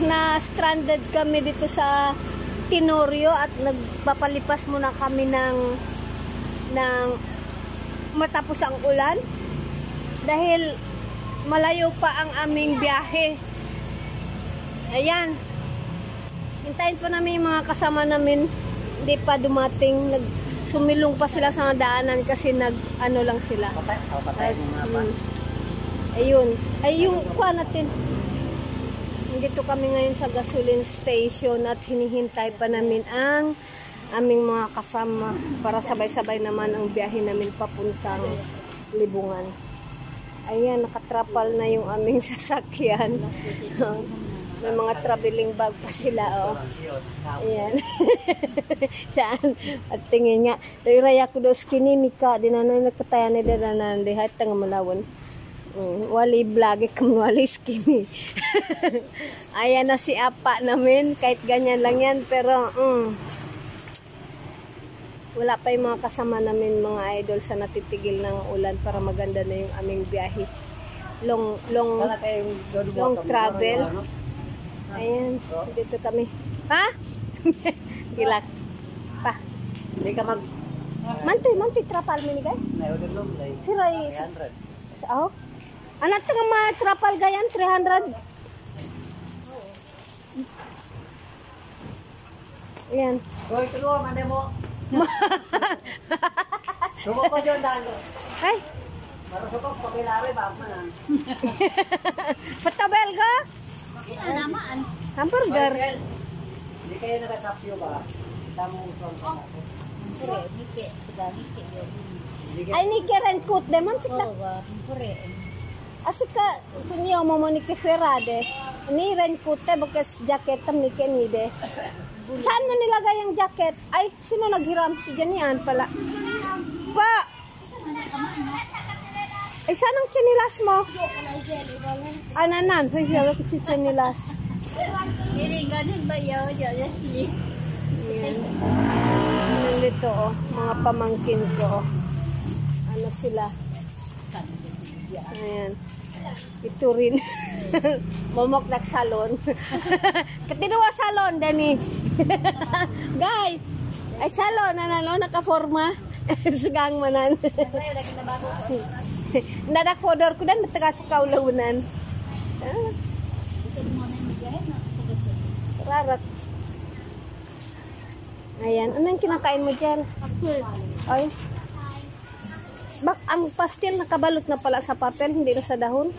na stranded kami dito sa Tenorio at nagpapalipas muna kami ng matapos ang ulan dahil malayo pa ang aming biyahe. Ayan, hintayin pa namin yung mga kasama namin, hindi pa dumating, sumilong pa sila sa daanan kasi ano lang sila. Ayun, ay yung kuha natin. Dito kami ngayon sa gasoline station at hinihintay pa namin ang aming mga kasama para sabay-sabay naman ang biyahe namin papuntang Libungan. Ayan, nakatrapal na yung aming sasakyan. May mga traveling bag pa sila, oh. Ayan. Saan? At tingin nga, raya ko daw skinny mika, dinanay nagkatayan nila na dihat nga malawon. Wali vlog, wali skinny. Ayan na si apa namin, kahit ganyan lang yan, pero wala pa yung mga kasama namin, mga idol, sa natitigil ng ulan para maganda na yung aming biyahe. Long travel. Ayan, dito kami. Ha? Gilak. Pa. Hindi ka mag... Manti, trapal minigay? Siray. 300. Oh? Anak nga ma-trapal gayan, 300. Ayan. Hoy, tulungan, mande mo. Subo ko dyan, dahil. Ay. Marusok ko, papilari, bak man. Patabel ka? Namaan. Hamburger. Hindi kayo nakasapyo ba? Tamo usong ka. Nike. Sudah nike. Ay, nike rin kut demon. Oh, pure. Asik ka, sunyo mo mo nike ferade. Ni rin kut bakas jacket tam nike ni de. Saan mo nilagay yung jacket? Ay, sino naghiram? Si Janian pala. Pa! Ay, saan ang chinilas mo? Ananan, pwede ako si chinilas. Ganin ba yun? Nandito, oh, mga pamangkin ko. Ano sila? Ayan. Ito rin. Momok nagsalon. Katinuwa salon, Dani. Guys, ay salon, nakaforma. Sugang manan. Nadak podor ko dan taga sa kaulawunan. Rarat. Ayan, anong kinakain mo dyan? Ay. Bak, ang pastil nakabalot na pala sa papel, hindi na sa dahon.